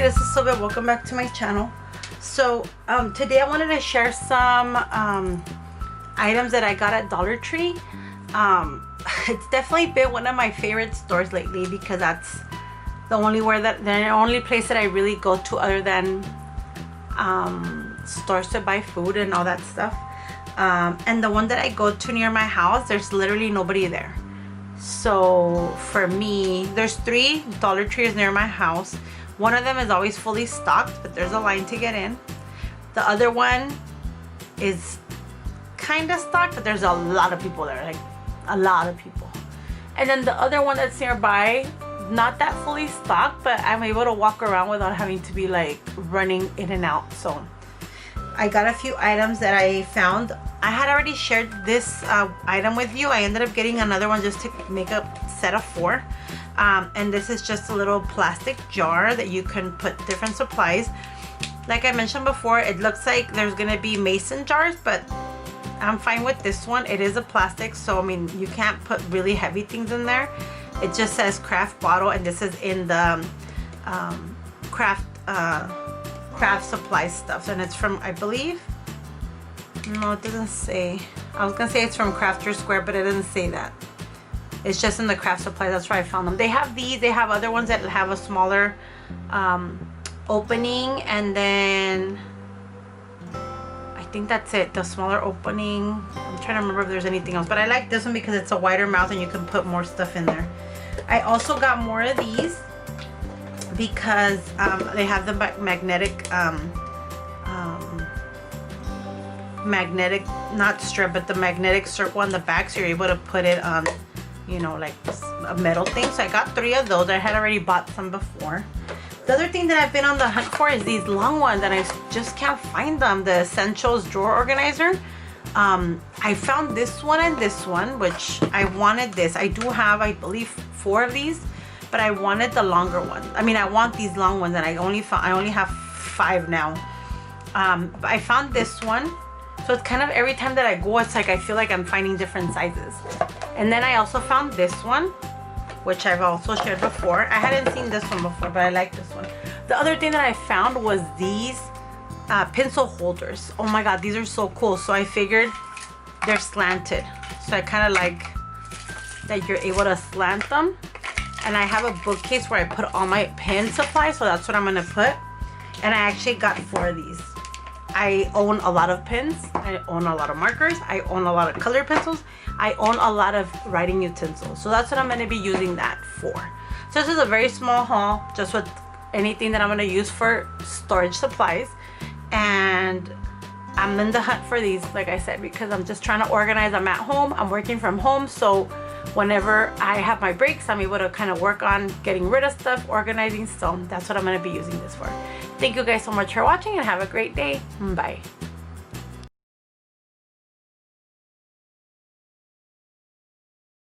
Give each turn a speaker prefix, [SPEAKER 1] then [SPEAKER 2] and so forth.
[SPEAKER 1] this is Silvia. Welcome back to my channel. So today I wanted to share some items that I got at Dollar Tree. It's definitely been one of my favorite stores lately because that's the only place that I really go to other than stores to buy food and all that stuff. And the one that I go to near my house, there's literally nobody there. So for me, there's 3 Dollar Trees near my house. One of them is always fully stocked, but there's a line to get in. The other one is kind of stocked, but there's a lot of people there, like a lot of people. And then the other one that's nearby, not that fully stocked, but I'm able to walk around without having to be like running in and out. So I got a few items that I found. I had already shared this item with you. I ended up getting another one just to make a set of 4. And this is just a little plastic jar that you can put different supplies. Like I mentioned before, it looks like there's gonna be mason jars, but I'm fine with this one. It is a plastic, so I mean, you can't put really heavy things in there. It just says craft bottle, and this is in the craft supply stuff, and it's from, I believe, no, it doesn't say. I was gonna say it's from Crafter Square, but it doesn't say that. It's just in the craft supplies. That's where I found them. They have these. They have other ones that have a smaller opening, and then I think that's it. The smaller opening. I'm trying to remember if there's anything else, but I like this one because it's a wider mouth and you can put more stuff in there. I also got more of these because they have the magnetic not strip, but the magnetic circle on the back, so you're able to put it on, you know, like a metal thing. So I got 3 of those. I had already bought some before. The other thing that I've been on the hunt for is these long ones, and I just can't find them. The Essentials drawer organizer. I found this one and this one, which I wanted this. I do have, I believe, 4 of these, but I wanted the longer one. I mean, I want these long ones, and I only have 5 now. But I found this one. So it's kind of every time that I go, it's like I feel like I'm finding different sizes. And then I also found this one, which I've also shared before. I hadn't seen this one before, but I like this one. The other thing that I found was these pencil holders. Oh my god, these are so cool. So I figured they're slanted. So I kind of like that you're able to slant them. And I have a bookcase where I put all my pen supplies, so that's what I'm going to put. And I actually got 4 of these. I own a lot of pens, I own a lot of markers, I own a lot of colored pencils, I own a lot of writing utensils. So that's what I'm going to be using that for. So this is a very small haul, just with anything that I'm going to use for storage supplies. And I'm in the hunt for these, like I said, because I'm just trying to organize. I'm at home, I'm working from home, so whenever I have my breaks, I'm able to kind of work on getting rid of stuff, organizing. So that's what I'm going to be using this for. Thank you guys so much for watching, and have a great day. Bye.